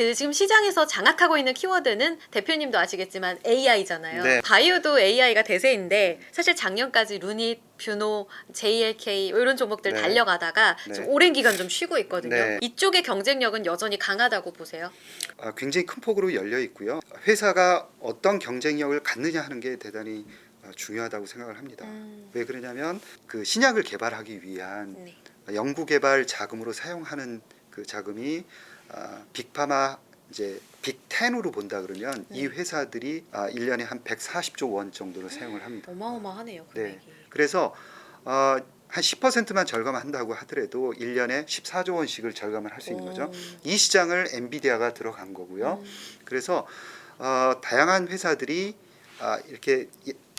그 지금 시장에서 장악하고 있는 키워드는 대표님도 아시겠지만 AI잖아요. 네. 바이오도 AI가 대세인데 사실 작년까지 루닛, 뷰노, JLK 이런 종목들 네. 달려가다가 네. 좀 오랜 기간 좀 쉬고 있거든요. 네. 이쪽의 경쟁력은 여전히 강하다고 보세요? 굉장히 큰 폭으로 열려 있고요. 회사가 어떤 경쟁력을 갖느냐 하는 게 대단히 중요하다고 생각을 합니다. 왜 그러냐면 그 신약을 개발하기 위한 네. 연구개발 자금으로 사용하는 그 자금이 빅파마 이제 빅10으로 본다 그러면 네. 이 회사들이 1년에 한 140조 원 정도를 사용을 합니다. 어마어마하네요, 금액이. 네. 그래서 한 10%만 절감한다고 하더라도 1년에 14조 원씩을 절감을 할 수 있는 거죠. 이 시장을 엔비디아가 들어간 거고요. 그래서 다양한 회사들이 이렇게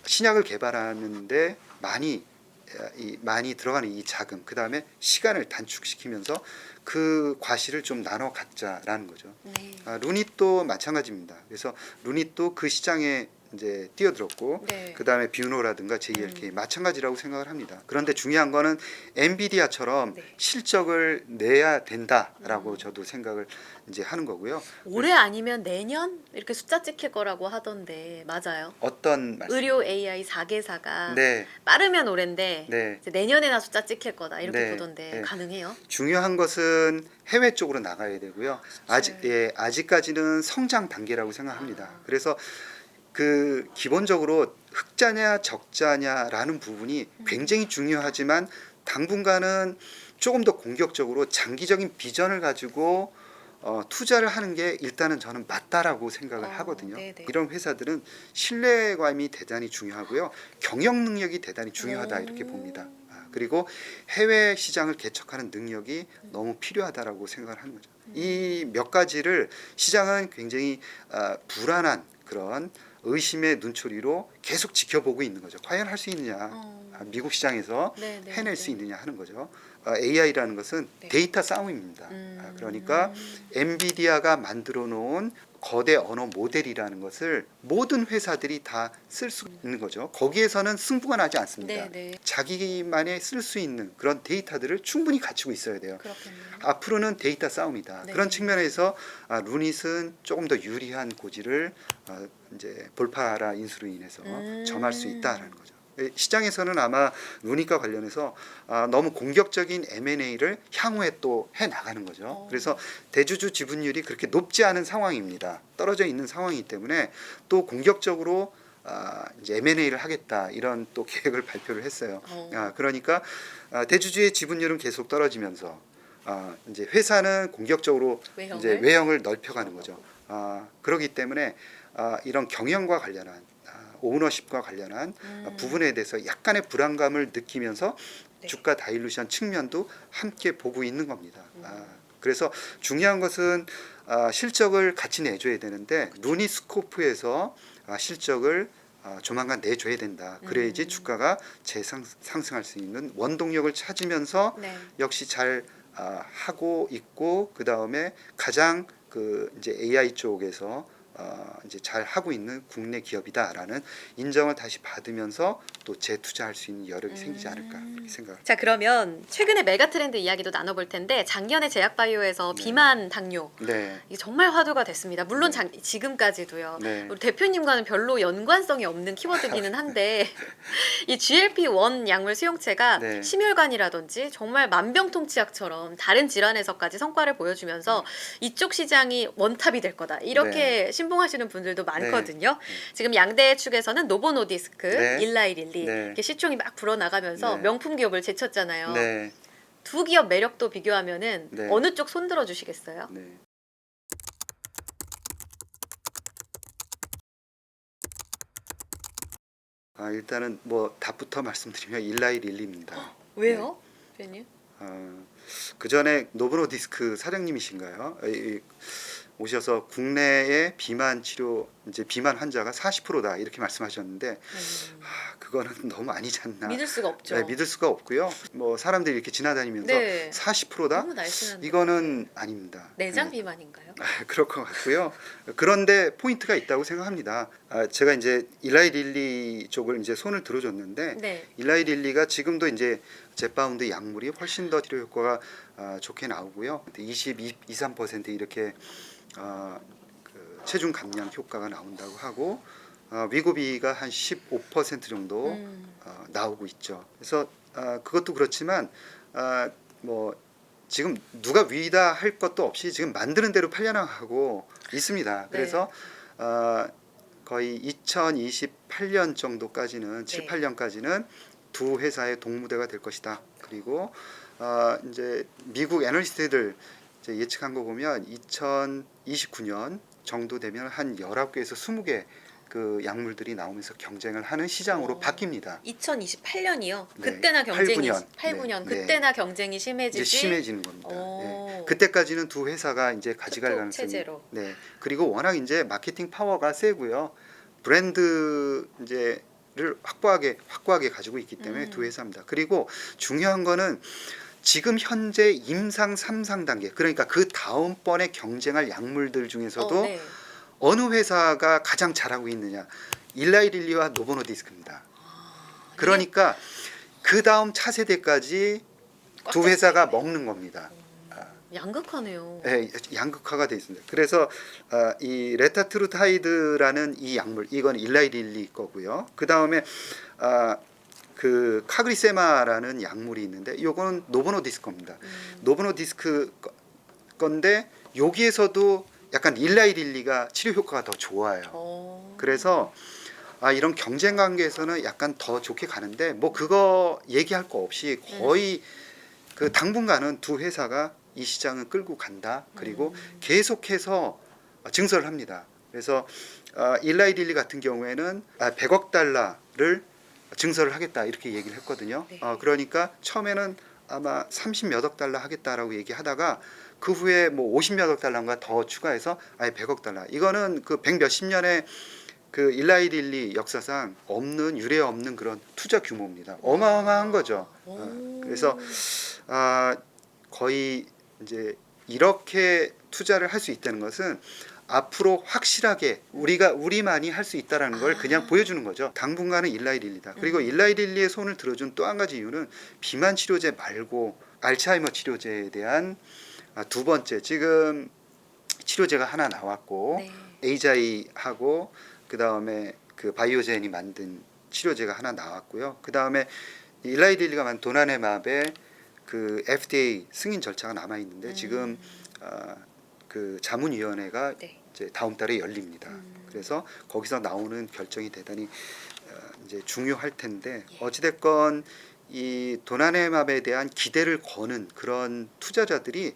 신약을 개발하는데 많이 들어가는 이 자금, 그 다음에 시간을 단축시키면서 그 과실을 좀 나눠 갖자라는 거죠. 네. 루닛도 마찬가지입니다. 그래서 루닛도 그 시장에 이제 뛰어들었고, 네. 그 다음에 뷰노라든가 JLK 마찬가지라고 생각을 합니다. 그런데 중요한 거는 엔비디아처럼 네. 실적을 내야 된다라고 저도 생각을 이제 하는 거고요. 올해 아니면 내년 이렇게 숫자 찍힐 거라고 하던데 맞아요? 어떤 말씀? 의료 AI 4개사가 네, 빠르면 올해인데 네. 이제 내년에나 숫자 찍힐 거다 이렇게 네, 보던데 네. 가능해요? 중요한 것은 해외 쪽으로 나가야 되고요. 아직까지는 성장 단계라고 생각합니다. 그래서 그 기본적으로 흑자냐 적자냐라는 부분이 굉장히 중요하지만 당분간은 조금 더 공격적으로 장기적인 비전을 가지고 투자를 하는 게 일단은 저는 맞다라고 생각을 하거든요. 네네. 이런 회사들은 신뢰감이 대단히 중요하고요. 경영 능력이 대단히 중요하다 이렇게 봅니다. 그리고 해외 시장을 개척하는 능력이 너무 필요하다라고 생각을 하는 거죠. 이 몇 가지를 시장은 굉장히 불안한 그런 의심의 눈초리로 계속 지켜보고 있는 거죠. 과연 할 수 있느냐, 미국 시장에서 네네. 해낼 수 있느냐 하는 거죠. AI라는 것은 네. 데이터 싸움입니다. 그러니까 엔비디아가 만들어 놓은 거대 언어 모델이라는 것을 모든 회사들이 다 쓸 수 있는 거죠. 거기에서는 승부가 나지 않습니다. 네네. 자기만의 쓸 수 있는 그런 데이터들을 충분히 갖추고 있어야 돼요. 그렇겠네요. 앞으로는 데이터 싸움이다. 네. 그런 측면에서 루닛은 조금 더 유리한 고지를 이제 볼파라 인수로 인해서 점할 수 있다라는 거죠. 시장에서는 아마 루닛과 관련해서 너무 공격적인 M&A를 향후에 또 해 나가는 거죠. 그래서 대주주 지분율이 그렇게 높지 않은 상황입니다. 떨어져 있는 상황이기 때문에 또 공격적으로 이제 M&A를 하겠다 이런 또 계획을 발표를 했어요. 그러니까 대주주의 지분율은 계속 떨어지면서 이제 회사는 공격적으로 이제 외형을 넓혀가는 거죠. 그렇기 때문에 이런 경영과 관련한 오너십과 관련한 부분에 대해서 약간의 불안감을 느끼면서 네. 주가 다일루션 측면도 함께 보고 있는 겁니다. 그래서 중요한 것은 실적을 같이 내줘야 되는데 루니스코프에서 실적을 조만간 내줘야 된다. 그래야지 주가가 재상승할 수 있는 원동력을 찾으면서 네. 역시 잘 하고 있고 그 다음에 가장 그 이제 AI 쪽에서 이제 잘 하고 있는 국내 기업이다라는 인정을 다시 받으면서 또 재투자할 수 있는 여력이 생기지 않을까 그렇게 생각합니다. 자 그러면 최근에 메가 트렌드 이야기도 나눠볼 텐데 작년에 제약바이오에서 네. 비만 당뇨 네, 이게 정말 화두가 됐습니다. 물론 네. 지금까지도요. 네. 우리 대표님과는 별로 연관성이 없는 키워드기는 한데 이 GLP-1 약물 수용체가 네. 심혈관이라든지 정말 만병통치약처럼 다른 질환에서까지 성과를 보여주면서 이쪽 시장이 원탑이 될 거다 이렇게 신봉하시는 분들도 많거든요. 지금 양대 축에서는 노보노디스크, 네. 일라이릴리 네. 이렇게 시총이 막 불어나가면서 네. 명품 기업을 제쳤잖아요. 네, 두 기업 매력도 비교하면은 네. 어느 쪽 손들어 주시겠어요? 네. 일단은 뭐 답부터 말씀드리면 일라이릴리입니다. 왜요, 대표님? 그 전에 노브노디스크 사장님이신가요? 오셔서 국내의 비만 치료 이제 비만 환자가 40%다 이렇게 말씀하셨는데 그거는 너무 아니지 않나. 믿을 수가 없죠. 네, 믿을 수가 없고요. 뭐 사람들이 이렇게 지나다니면서 네. 40%다? 너무 날씬한데. 이거는 아닙니다. 내장 네. 비만인가요? 그럴 것 같고요. 그런데 포인트가 있다고 생각합니다. 제가 이제 일라이 릴리 쪽을 이제 손을 들어줬는데 네. 일라이 릴리가 지금도 이제 젯바운드 약물이 훨씬 더 치료 효과가 좋게 나오고요. 23% 이렇게 그 체중 감량 효과가 나온다고 하고 위고비가 한 15% 정도 나오고 있죠. 그래서 그것도 그렇지만 뭐 지금 누가 위다 할 것도 없이 지금 만드는 대로 팔려나가고 있습니다. 그래서 거의 2028년 정도까지는 7, 네. 8년까지는 두 회사의 동무대가 될 것이다. 그리고 이제 미국 애널리스트들 이제 예측한 거 보면 2029년 정도 되면 한 19개에서 20개 그 약물들이 나오면서 경쟁을 하는 시장으로 바뀝니다. 2028년이요. 네, 그때나 경쟁이 8, 9년. 8, 9년. 네, 그때나 경쟁이 이제 심해지지. 심해지는 겁니다. 오. 네. 그때까지는 두 회사가 이제 가져갈 투톱 가능성이. 체제로. 네. 그리고 워낙 이제 마케팅 파워가 세고요. 브랜드 이제를 확고하게 가지고 있기 때문에 두 회사입니다. 그리고 중요한 거는 지금 현재 임상 3상 단계, 그러니까 그 다음번에 경쟁할 약물들 중에서도 네. 어느 회사가 가장 잘하고 있느냐? 일라이 릴리와 노보노디스크입니다. 그러니까 그 다음 차세대까지 두 회사가 먹는 겁니다. 양극화네요. 네, 양극화가 돼 있습니다. 그래서 이 레타트루타이드라는 이 약물, 이건 일라이 릴리 거고요. 그 다음에 그 카그리세마라는 약물이 있는데, 요거는 노보노디스크입니다. 노보노디스크 건데 여기에서도 약간 일라이 릴리가 치료 효과가 더 좋아요. 그래서 이런 경쟁 관계에서는 약간 더 좋게 가는데 뭐 그거 얘기할 거 없이 거의 그 당분간은 두 회사가 이 시장을 끌고 간다. 그리고 계속해서 증설을 합니다. 그래서 일라이 릴리 같은 경우에는 100억 달러를 증설을 하겠다 이렇게 얘기를 했거든요. 네. 그러니까 처음에는 아마 30몇억 달러 하겠다라고 얘기하다가 그 후에 뭐 50몇억 달러인가 더 추가해서 아예 100억 달러. 이거는 그 100몇십 년의 그 일라이 릴리 역사상 없는 유례 없는 그런 투자 규모입니다. 어마어마한 거죠. 그래서 거의 이제 이렇게 투자를 할 수 있다는 것은 앞으로 확실하게 우리만이 할 수 있다라는 걸 그냥 보여주는 거죠. 당분간은 일라이 릴리다. 그리고 일라이 릴리의 손을 들어준 또 한 가지 이유는 비만 치료제 말고 알츠하이머 치료제에 대한 두 번째 지금 치료제가 하나 나왔고 네. 에이자이하고 그 다음에 그 바이오젠이 만든 치료제가 하나 나왔고요. 그 다음에 일라이 릴리가 만든 도나네맙의 그 FDA 승인 절차가 남아 있는데 지금 그 자문위원회가 네. 이제 다음 달에 열립니다. 그래서 거기서 나오는 결정이 대단히 이제 중요할 텐데 어찌됐건 이 도나네맙에 대한 기대를 거는 그런 투자자들이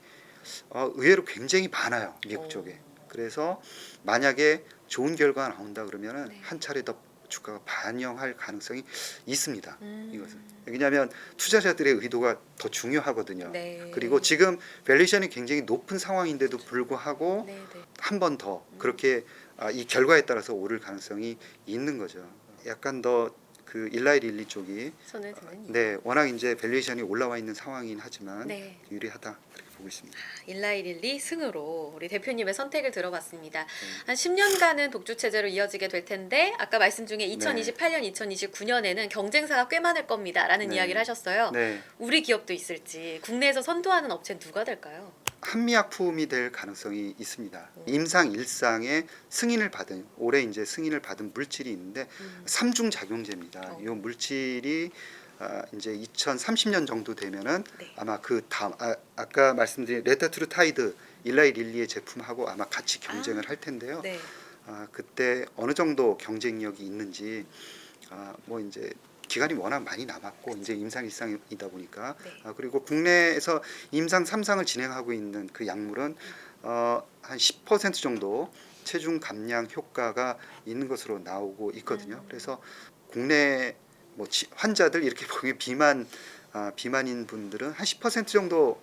의외로 굉장히 많아요. 미국 쪽에. 그래서 만약에 좋은 결과가 나온다 그러면은 한 차례 더 주가가 반영할 가능성이 있습니다. 이것은 왜냐하면 투자자들의 의도가 더 중요하거든요. 네. 그리고 지금 밸류에이션이 굉장히 높은 상황인데도 불구하고 네, 네. 한 번 더 그렇게 이 결과에 따라서 오를 가능성이 있는 거죠. 약간 더 그 일라이 릴리 쪽이 손을 드는 네 워낙 이제 밸류에이션이 올라와 있는 상황이긴 하지만 네. 유리하다 그렇게 보고 있습니다. 일라이 릴리 승으로 우리 대표님의 선택을 들어봤습니다. 한 10년간은 독주 체제로 이어지게 될 텐데 아까 말씀 중에 2028년, 2029년에는 경쟁사가 꽤 많을 겁니다라는 네. 이야기를 하셨어요. 네. 우리 기업도 있을지 국내에서 선도하는 업체는 누가 될까요? 한미약품이 될 가능성이 있습니다. 임상 1상의 승인을 받은 올해 이제 승인을 받은 물질이 있는데 삼중 작용제입니다. 이 물질이 이제 2030년 정도 되면은 네. 아마 그 다음 아까 말씀드린 레타트루타이드 일라이 릴리의 제품하고 아마 같이 경쟁을 할 텐데요. 네. 그때 어느 정도 경쟁력이 있는지 뭐 이제 기간이 워낙 많이 남았고 이제 임상 1상이다 보니까 그리고 국내에서 임상 3상을 진행하고 있는 그 약물은 한 10% 정도 체중 감량 효과가 있는 것으로 나오고 있거든요. 그래서 국내 뭐 환자들 이렇게 보면 비만인 분들은 한 10% 정도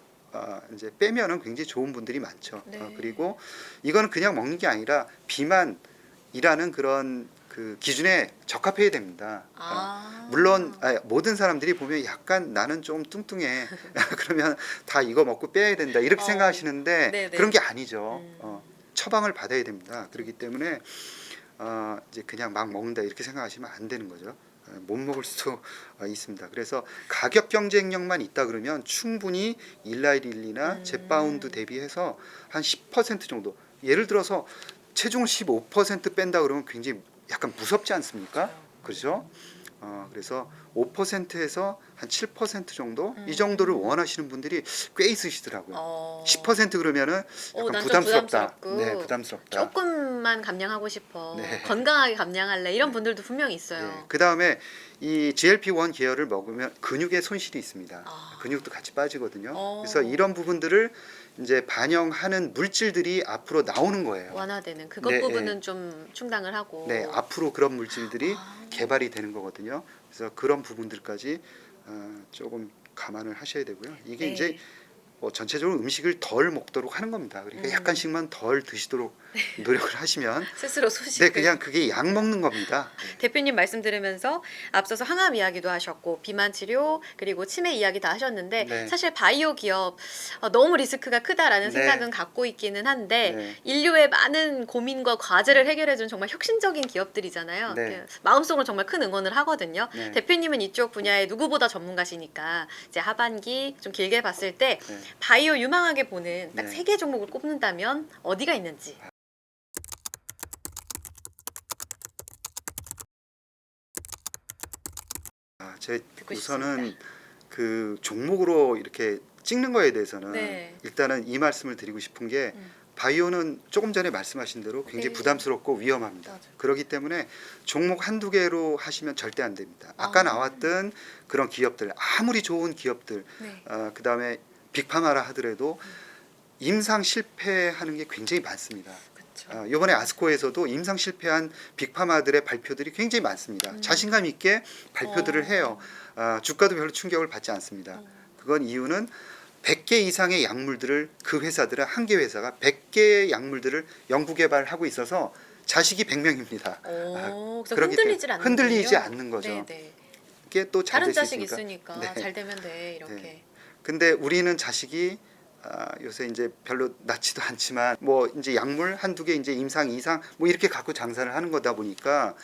이제 빼면은 굉장히 좋은 분들이 많죠. 네. 그리고 이거는 그냥 먹는 게 아니라 비만이라는 그런 그 기준에 적합해야 됩니다. 물론 모든 사람들이 보면 약간 나는 좀 뚱뚱해 그러면 다 이거 먹고 빼야 된다 이렇게 생각하시는데 네네. 그런 게 아니죠. 처방을 받아야 됩니다. 그렇기 때문에 이제 그냥 막 먹는다 이렇게 생각하시면 안 되는 거죠. 못 먹을 수도 있습니다. 그래서 가격 경쟁력만 있다 그러면 충분히 일라이릴리나 젯바운드 대비해서 한 10% 정도, 예를 들어서 체중을 15% 뺀다 그러면 굉장히 약간 무섭지 않습니까? 그렇죠? 그래서 5%에서 한 7% 정도 이 정도를 원하시는 분들이 꽤 있으시더라고요. 10% 그러면은 약간 난좀 부담스럽다. 부담스럽고 네, 부담스럽다. 조금만 감량하고 싶어. 네. 건강하게 감량할래. 이런 분들도 분명히 있어요. 예, 그 다음에 이 GLP-1 계열을 먹으면 근육에 손실이 있습니다. 근육도 같이 빠지거든요. 그래서 이런 부분들을 이제 반영하는 물질들이 앞으로 나오는 거예요. 완화되는 그것 네, 부분은 좀 충당을 하고. 네, 앞으로 그런 물질들이 개발이 되는 거거든요. 그래서 그런 부분들까지 조금 감안을 하셔야 되고요. 이게 네. 이제 뭐 전체적으로 음식을 덜 먹도록 하는 겁니다. 그러니까 약간씩만 덜 드시도록 노력을 하시면 스스로 소식을. 네, 그냥 그게 약 먹는 겁니다. 대표님 말씀 들으면서 앞서서 항암 이야기도 하셨고 비만 치료 그리고 치매 이야기 다 하셨는데 네. 사실 바이오 기업 너무 리스크가 크다라는 네. 생각은 갖고 있기는 한데 네. 인류의 많은 고민과 과제를 해결해준 정말 혁신적인 기업들이잖아요. 네. 마음속으로 정말 큰 응원을 하거든요. 네. 대표님은 이쪽 분야에 누구보다 전문가시니까 이제 하반기 좀 길게 봤을 때 네. 바이오 유망하게 보는 딱 네. 3개 종목을 꼽는다면 어디가 있는지. 제 듣고 우선은 싶습니다. 그 종목으로 이렇게 찍는 거에 대해서는 네. 일단은 이 말씀을 드리고 싶은 게 바이오는 조금 전에 말씀하신 대로 굉장히 네. 부담스럽고 위험합니다. 맞아요. 그렇기 때문에 종목 한두 개로 하시면 절대 안 됩니다. 아까 나왔던 그런 기업들, 아무리 좋은 기업들, 네. 그다음에 빅파마라 하더라도 임상 실패하는 게 굉장히 많습니다. 그렇죠. 이번에 아스코에서도 임상 실패한 빅파마들의 발표들이 굉장히 많습니다. 자신감 있게 발표들을 해요. 주가도 별로 충격을 받지 않습니다. 그건 이유는 100개 이상의 약물들을 그 회사들은 한 개 회사가 100개의 약물들을 연구 개발하고 있어서 자식이 100명입니다. 그래서 그렇기 흔들리지 때문에 않는 흔들리지 않는 거죠. 네네. 이게 또 잘 다른 될 수 자식 있으니까. 있으니까 네. 잘 되면 돼 이렇게. 네. 근데 우리는 자식이 요새 이제 별로 낫지도 않지만 뭐 이제 약물 한두 개 이제 임상 이상 뭐 이렇게 갖고 장사를 하는 거다 보니까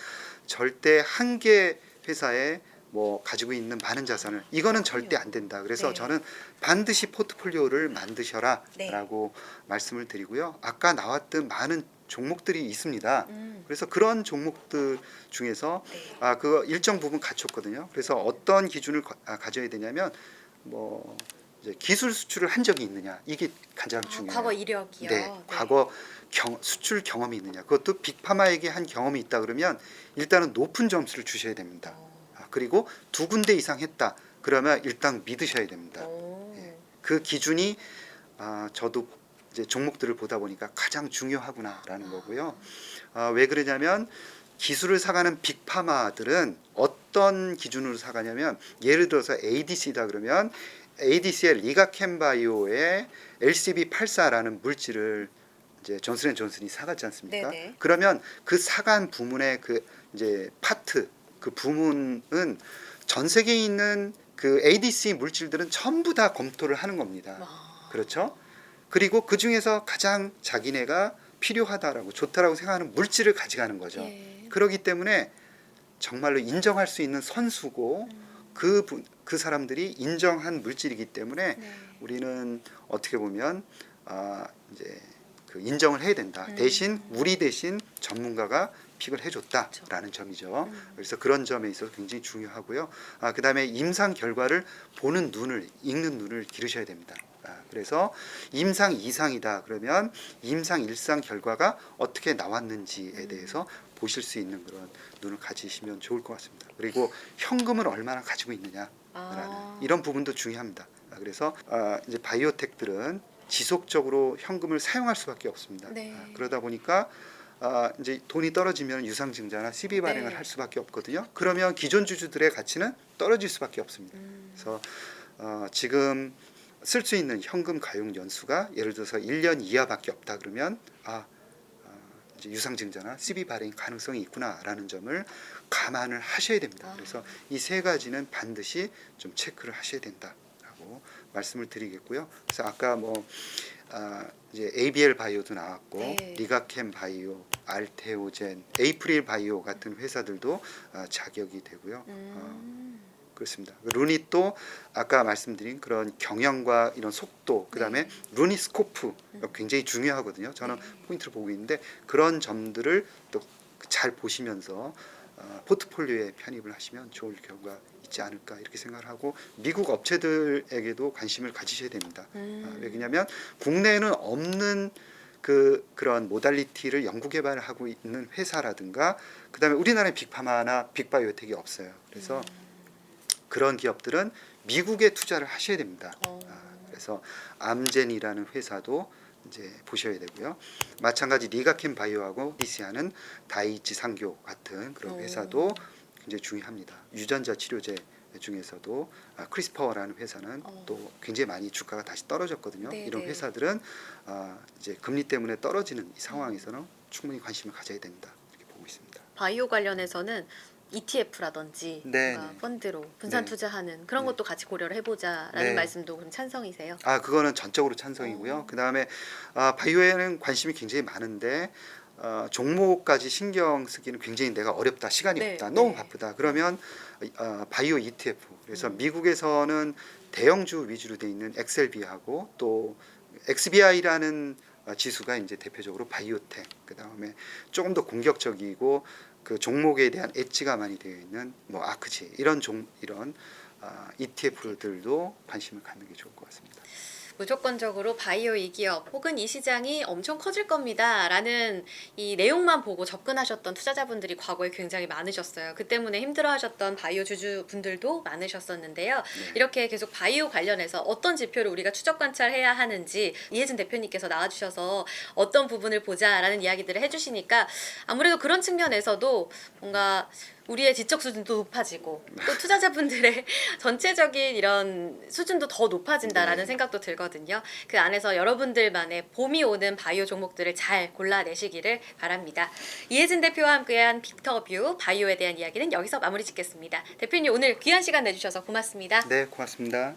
절대 한 개 회사에 뭐 가지고 있는 많은 자산을 이거는 절대 안 된다. 그래서 네. 저는 반드시 포트폴리오를 만드셔라라고 네. 말씀을 드리고요. 아까 나왔던 많은 종목들이 있습니다. 음. 그래서 그런 종목들 중에서 네. 그거 일정 부분 갖췄거든요. 그래서 어떤 기준을 가져야 되냐면 뭐 이제 기술 수출을 한 적이 있느냐 이게 가장 중요해요. 과거 이력이요. 네, 과거 수출 경험이 있느냐. 그것도 빅파마에게 한 경험이 있다 그러면 일단은 높은 점수를 주셔야 됩니다. 그리고 2군데 이상 했다. 그러면 일단 믿으셔야 됩니다. 예. 그 기준이 저도 이제 종목들을 보다 보니까 가장 중요하구나라는 거고요. 왜 그러냐면 기술을 사가는 빅파마들은 어떤 기준으로 사가냐면 예를 들어서 ADC다 그러면 ADC의 리가켄바이오의 LCB84라는 물질을 이제 존슨앤존슨이 사갔지 않습니까? 네네. 그러면 그 사간 부문의 그 이제 파트 그 부문은 전 세계에 있는 그 ADC 물질들은 전부 다 검토를 하는 겁니다. 그렇죠? 그리고 그 중에서 가장 자기네가 필요하다라고 좋다라고 생각하는 물질을 가져가는 거죠. 예. 그렇기 때문에 정말로 인정할 수 있는 선수고 그 사람들이 인정한 물질이기 때문에 네. 우리는 어떻게 보면 이제 그 인정을 해야 된다. 대신 우리 대신 전문가가 픽을 해줬다라는 점이죠. 그래서 그런 점에 있어서 굉장히 중요하고요. 그다음에 임상 결과를 보는 눈을 읽는 눈을 기르셔야 됩니다. 그래서 임상 이상이다 그러면 임상 일상 결과가 어떻게 나왔는지에 대해서 보실 수 있는 그런 눈을 가지시면 좋을 것 같습니다. 그리고 현금을 얼마나 가지고 있느냐라는 이런 부분도 중요합니다. 그래서 이제 바이오텍들은 지속적으로 현금을 사용할 수밖에 없습니다. 네. 그러다 보니까 이제 돈이 떨어지면 유상증자나 CB 발행을 네. 할 수밖에 없거든요. 그러면 기존 주주들의 가치는 떨어질 수밖에 없습니다. 그래서 지금 쓸 수 있는 현금 가용 연수가 예를 들어서 1년 이하밖에 없다 그러면 이제 유상증자나 CB 발행 가능성이 있구나라는 점을 감안을 하셔야 됩니다. 그래서 이 세 가지는 반드시 좀 체크를 하셔야 된다라고 정도 말씀을 드리겠고요. 그래서 아까 이제 ABL 바이오도 나왔고 네. 리가캠 바이오, 알테오젠, 에이프릴 바이오 같은 회사들도 자격이 되고요. 그렇습니다. 루닛도 아까 말씀드린 그런 경영과 이런 속도, 그다음에 루닛스코프 굉장히 중요하거든요. 저는 포인트를 보고 있는데 그런 점들을 또 잘 보시면서 포트폴리오에 편입을 하시면 좋을 결과 있지 않을까 이렇게 생각을 하고 미국 업체들에게도 관심을 가지셔야 됩니다. 왜냐하면 국내에는 없는 그런 모달리티를 연구 개발을 하고 있는 회사라든가 그다음에 우리나라에 빅파마나 빅바이오텍이 없어요. 그래서 그런 기업들은 미국에 투자를 하셔야 됩니다. 그래서 암젠이라는 회사도 이제 보셔야 되고요. 마찬가지 리가캠 바이오하고 리시아는 다이치 상교 같은 그런 회사도 굉장히 중요합니다. 유전자 치료제 중에서도 크리스퍼라는 회사는 또 굉장히 많이 주가가 다시 떨어졌거든요. 네, 이런 네. 회사들은 이제 금리 때문에 떨어지는 이 상황에서는 충분히 관심을 가져야 된다 이렇게 보고 있습니다. 바이오 관련해서는 ETF라든지 네, 뭔가 네. 펀드로 분산 네. 투자하는 그런 네. 것도 같이 고려를 해보자라는 네. 말씀도 그럼 찬성이세요? 그거는 전적으로 찬성이고요. 그다음에 바이오에는 관심이 굉장히 많은데 종목까지 신경 쓰기는 굉장히 내가 어렵다, 시간이 네, 없다, 너무 네. 바쁘다. 그러면 바이오 ETF. 그래서 미국에서는 대형주 위주로 돼 있는 XLB하고 또 XBI라는 지수가 이제 대표적으로 바이오텍. 그다음에 조금 더 공격적이고 그 종목에 대한 엣지가 많이 되어 있는 뭐 아크지 이런 ETF들도 관심을 갖는 게 좋을 것 같습니다. 무조건적으로 바이오 이 기업 혹은 이 시장이 엄청 커질 겁니다 라는 이 내용만 보고 접근하셨던 투자자분들이 과거에 굉장히 많으셨어요. 그 때문에 힘들어하셨던 바이오 주주분들도 많으셨었는데요. 네. 이렇게 계속 바이오 관련해서 어떤 지표를 우리가 추적 관찰해야 하는지 이혜진 대표님께서 나와주셔서 어떤 부분을 보자라는 이야기들을 해주시니까 아무래도 그런 측면에서도 뭔가 우리의 지적 수준도 높아지고 또 투자자분들의 전체적인 이런 수준도 더 높아진다라는 네. 생각도 들거든요. 그 안에서 여러분들만의 봄이 오는 바이오 종목들을 잘 골라내시기를 바랍니다. 이혜진 대표와 함께한 빅터뷰 바이오에 대한 이야기는 여기서 마무리 짓겠습니다. 대표님 오늘 귀한 시간 내주셔서 고맙습니다. 네, 고맙습니다.